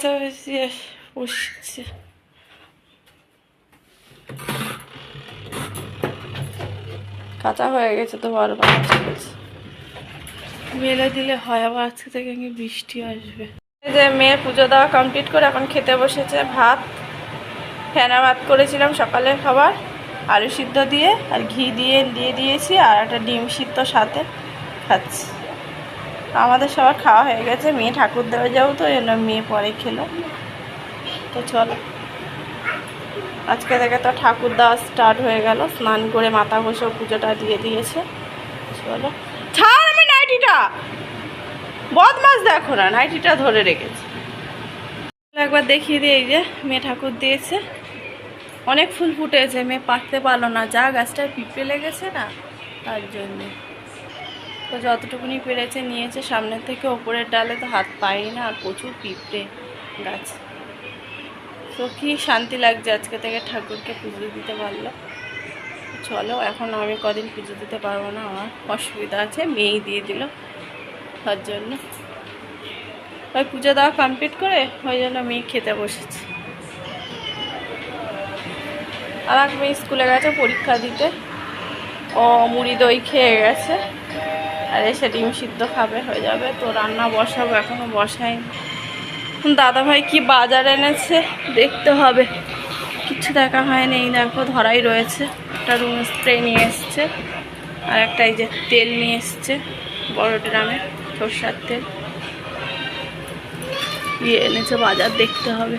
কাছাকাছি বসছে। কাঁচা হয়ে গেছে তো বারবার মেলে দিলে হয়, আবার আজকে থেকে বৃষ্টি আসবে। এই যে মেয়ের পুজো দেওয়া কমপ্লিট করে এখন খেতে বসেছে। ভাত, ফেনা ভাত করেছিলাম সকালের খাবার, আলু সিদ্ধ দিয়ে আর ঘি দিয়ে দিয়েছি, আর একটা ডিম সিদ্ধ সাথে খাচ্ছি। আমাদের সবার খাওয়া হয়ে গেছে, মেয়ে ঠাকুর দেওয়া যাও তো এলো, মেয়ে পরে খেলো। তো চলো, আজকে থেকে তো ঠাকুর দেওয়া স্টার্ট হয়ে গেল। স্নান করে মাথা ঘষে পুজোটা দিয়ে দিয়েছে। চলো, ছাড়, আমি নাইটিটা, বদমাস দেখো না, নাইটিটা ধরে রেখেছে। একবার দেখিয়ে দিই, এই যে মেয়ে ঠাকুর দিয়েছে, অনেক ফুল ফুটেছে, মেয়ে পারতে পারলো না, যা গাছটায় পিঁপড়ে লেগেছে না, তার জন্যে। তো যতটুকুনি পেরেছে নিয়েছে, সামনের থেকে ওপরের ডালে তো হাত পাই না, আর প্রচুর পিঁপড়ে গাছ। তো কি শান্তি লাগছে আজকে থেকে ঠাকুরকে পুজো দিতে পারলো। চলো, এখন আমি কদিন পুজো দিতে পারবো না, আমার অসুবিধা আছে, মেয়েই দিয়ে দিল, তার জন্য ওই পুজো দেওয়া কমপ্লিট করে ওই জন্য মেয়ে খেতে বসেছে। আর এক মেয়ে স্কুলে গেছে পরীক্ষা দিতে, ও মুড়ি দই খেয়ে গেছে, আর এসে ডিম সিদ্ধ খাবে, হয়ে যাবে। তো রান্না বসাবো, এখনও বসাইনি। দাদা ভাই কি বাজার এনেছে দেখতে হবে, কিছু দেখা হয়নি। এই দেখো ধরাই রয়েছে, একটা রুম স্প্রে নিয়ে এসছে, আর একটা এই যে তেল নিয়ে এসছে বড় ড্রামে, সরষার তেল এনেছে, বাজার দেখতে হবে।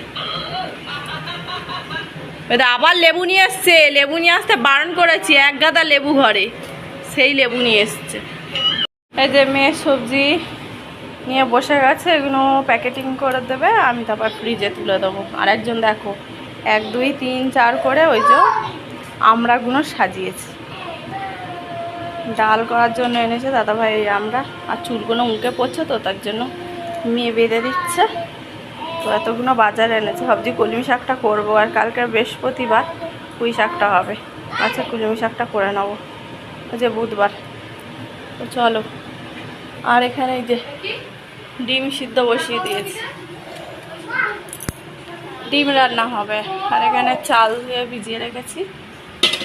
আবার লেবু নিয়ে এসছে, লেবু নিয়ে আসতে বারণ করেছি, এক গাদা লেবু ঘরে, সেই লেবু নিয়ে এসছে। এই যে মেয়ে সবজি নিয়ে বসে গেছে, এগুলো প্যাকেটিং করে দেবে, আমি তারপর ফ্রিজে তুলে দেবো। আর একজন দেখো 1 2 3 4 করে ওই যে আমড়াগুলো সাজিয়েছে, ডাল করার জন্য এনেছে দাদাভাই আমরা। আর চুলগুলো মুখে পড়ছে তো, তার জন্য মেয়ে বেঁধে দিচ্ছে। তো এতগুলো বাজার এনেছে, ভাবছি কলমি শাকটা করবো, আর কালকে বৃহস্পতিবার পুঁই শাকটা হবে। আচ্ছা, কলমি শাকটা করে নেবো, যে বুধবার। তো চলো, আর এখানে এই যে ডিম সিদ্ধ বসিয়ে দিয়েছি, ডিম রান্না হবে। আর এখানে চাল দিয়ে ভিজিয়ে রেখেছি।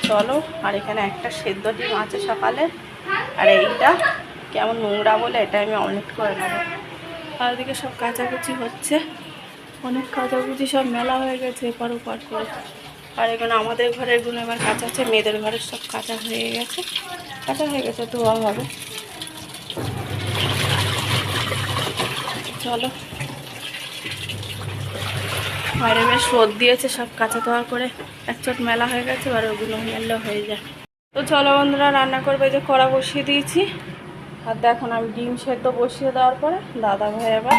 চলো, আর এখানে একটা সেদ্ধ ডিম আছে সকালে, আর এইটা কেমন নোংরা বলে এটা আমি অমলেট করে নেবো। আর এদিকে সব কাচাকুচি হচ্ছে, অনেক কাচাকুচি সব মেলা হয়ে গেছে এপার ওপার করে। আর এখানে আমাদের ঘরের গুলো এবার কাঁচা আছে, মেয়েদের ঘরের সব কাঁচা হয়ে গেছে, ধোয়া হবে। চলো, বাইরে বেশ রোদ দিয়েছে, সব কাঁচা ধোয়া করে একচোট মেলা হয়ে গেছে, আর ওগুলো মেললে হয়ে যায়। তো চলো বন্ধুরা, রান্না করবে, যে কড়া বসিয়ে দিয়েছি। আর দেখুন আমি ডিম সেদ্ধ বসিয়ে দেওয়ার পরে দাদা ভাই এবার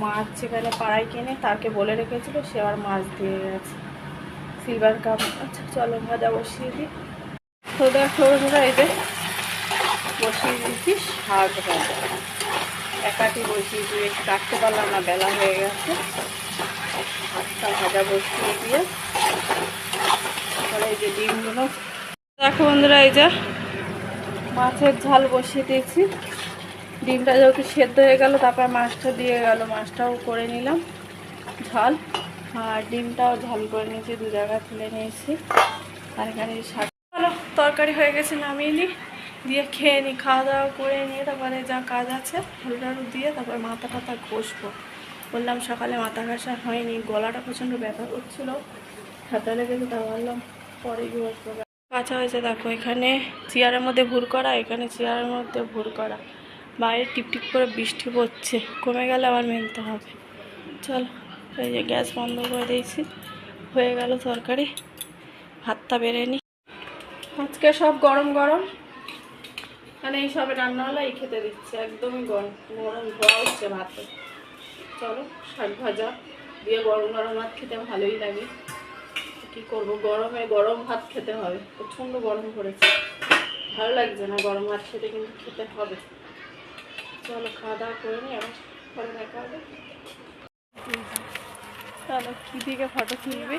মাছ যেখানে পাড়ায় কিনে তাকে বলে রেখেছিল, সে আবার মাছ দিয়ে গেছে সিলভার কাপ। আচ্ছা চলো, ভাজা বসিয়ে দিই। তো দেখো বন্ধুরা, এই যে বসিয়ে দিয়েছি শাক ভাজা, একাটি বসিয়ে দিয়ে কাটতে পারলাম না, বেলা হয়ে গেছে। ভাতটা ভাজা বসিয়ে দিয়ে তারপরে এই যে ডিমগুলো দেখো বন্ধুরা, এই যে মাছের ঝাল বসিয়ে দিয়েছি। ডিমটা যেহেতু সেদ্ধ হয়ে গেল, তারপর মাছটা দিয়ে গেল, মাছটাও করে নিলাম ঝাল, আর ডিমটাও ঝাল করে নিয়েছি, 2 জায়গায় তুলে নিয়েছি। আর এখানে শাক, ভালো তরকারি হয়ে গেছে, নামিয়ে নিই, দিয়ে খেয়ে নিই, খাওয়া দাওয়া করে নিয়ে তারপরে যা কাজ আছে আলু টালু দিয়ে তারপরে মাথা টাথা ঘষবো। বললাম সকালে মাথা ঘষা হয়নি, গলাটা প্রচণ্ড ব্যথা করছিলো, হাতে লেগেছে, তা বললাম পরে ঘষবো। কাঁচা হয়েছে দেখো, এখানে চেয়ারের মধ্যে ভুর করা, এখানে চেয়ারের মধ্যে ভুর করা, বাইরে টিপটিপ করে বৃষ্টি পড়ছে, কমে গেলে আবার মেলতে হবে। চল, এই যে গ্যাস বন্ধ করে দিয়েছি, হয়ে গেল তরকারি, ভাতটা বেড়ে নিই। আজকে সব গরম গরম, মানে এই সবে রান্না হলো, এই খেতে দিচ্ছে, একদমই গরম গরম ধোয়া হচ্ছে ভাতে। চলো, শাক ভাজা দিয়ে গরম গরম ভাত খেতে ভালোই লাগে, কি করবো, গরমে গরম ভাত খেতে হবে, প্রচণ্ড গরম পড়েছে, ভালো লাগছে না গরম ভাত খেতে, কিন্তু খেতে হবে। চলো, খাওয়া দাওয়া করে নিই, আবার পরে দেখা হবে। চলো, কি দিকে ফটো তুলবি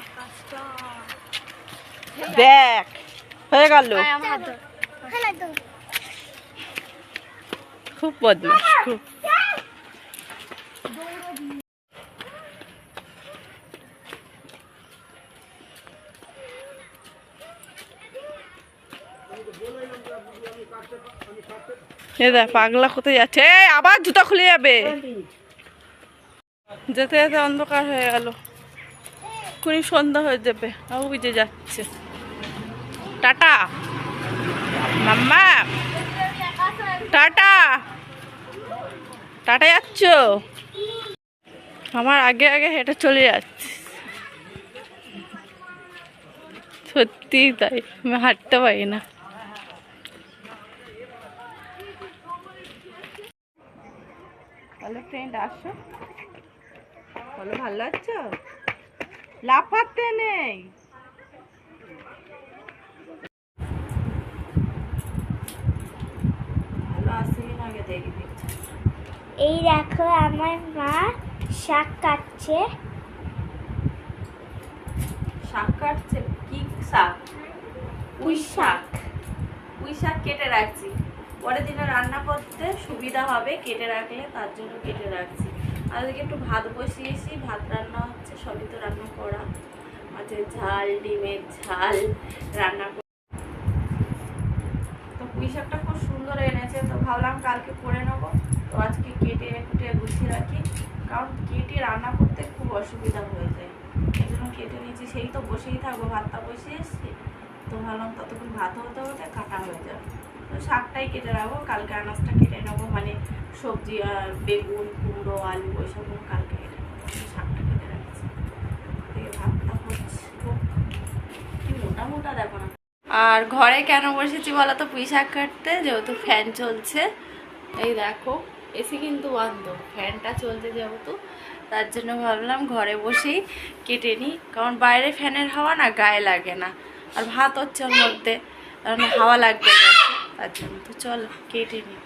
দেখ, হয়ে গেল, খুব বদমাশ, খুব। এ দেখ পাগলা কোথায় যাচ্ছে, এই আবার জুতা খুলে যাবে। যেতে যেতে অন্ধকার হয়ে গেল, খুবই সন্ধ্যা হয়ে যাবে। ওই যে যাচ্ছে, টাটা মাম্মা, টাটা। টাটা যাচ্ছ? আমার আগে আগে হেঁটে চলে যাচ্ছে। সত্যি তাই, আমি হাঁটতে পারি না। হ্যালো ফ্রেন্ড, আসো, বলো ভালো আছো? লাফাতে নেই। এই দেখো আমার মা শাক কাটছে। শাক কাটছে? কি শাক? পুঁই শাক। পুঁই শাক কেটে রাখছি, পরের দিনে রান্না করতে সুবিধা হবে কেটে রাখলে, তার জন্য কেটে রাখছি। আর ওদিকে একটু ভাত বসিয়েছি, ভাত রান্না হচ্ছে, সবই তো রান্না করা আছে। ঝাল, ডিমের ঝাল রান্না। তো পুঁই শাকটা খুব সুন্দর এনেছে, তো ভাবলাম কালকে করে নেবো। তো আজকে কেটে কুটে গুছিয়ে রাখি, কারণ কেটে রান্না করতে খুব অসুবিধা হয়ে যায়। এই জন্য কেটে নিয়েছি, সেই তো বসেই থাকবো, ভাতটা বসিয়ে এসছি। তো ভাবলাম ততক্ষণ ভাত হতে হতে কাটা হয়ে যাবে। তো শাকটাই কেটে রাখবো, কালকে আনাজটা কেটে নেবো, মানে সবজি আর বেগুন, কুমড়ো, আলু ওইসবগুলো কালকে কেটে নেবো। শাকটা কেটে রাখছি, ভাতটা হচ্ছে কি মোটা মোটা দেখো না। আর ঘরে কেন বসেছি বলো তো পুঁই শাক কাটতে? যেহেতু ফ্যান চলছে, এই দেখো এসি কিন্তু বন্ধ, ফ্যানটা চলছে যেহেতু, তার জন্য ভাবলাম ঘরে বসেই কেটে নিই, কারণ বাইরে ফ্যানের হাওয়া না গায়ে লাগে না, আর ভাত হচ্ছে ওর মধ্যে, কারণ হাওয়া লাগবে গেছে, তার জন্য। তো চলো কেটে নিই।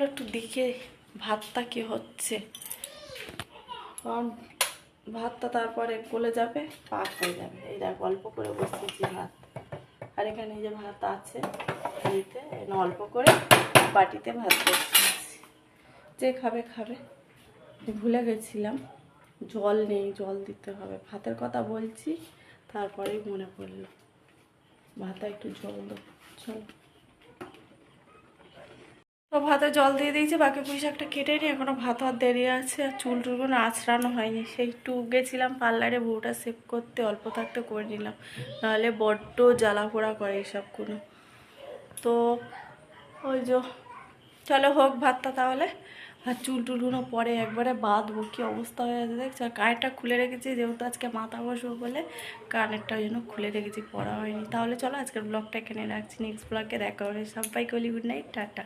একটু দেখে ভাতটা কি হচ্ছে, কারণ ভাতটা তারপরে গলে যাবে, পাক হয়ে যাবে। এই দেখ অল্প করে বসিয়েছি ভাত, আর এখানে যে ভাত আছে বাড়িতে, অল্প করে বাটিতে ভাত বসিয়েছি, যে খাবে খাবে। ভুলে গেছিলাম জল নেই, জল দিতে হবে। ভাতের কথা বলছি তারপরেই মনে পড়লো ভাতে একটু জল দেবো। চলো, তো ভাতে জল দিয়ে দিয়েছি, বাকি পুঁই শাকটা কেটে নিই, এখনো ভাত হওয়ার দেরি আছে। আর চুল টুলগুলো আঁচড়ানো হয়নি, সেই একটু গেছিলাম পার্লারে বউটা সেভ করতে, অল্প থাকতে করে নিলাম, নাহলে বড্ড জ্বালা পোড়া করে এইসবগুলো। তো ওই যে চলো হোক ভাতটা তাহলে, আর চুল টুলগুলো পরে একবারে বাঁধবো, কি অবস্থা হয়ে আছে দেখছো। আর কানেরটা খুলে রেখেছি, যেহেতু আজকে মাথা বসবো বলে কানেরটা ওই জন্য খুলে রেখেছি, পড়া হয়নি। তাহলে চলো আজকের ব্লগটা এখানে রাখছি, নেক্সট ব্লগে দেখা হবে। সবাইকে বলি গুড নাইট, টাটা।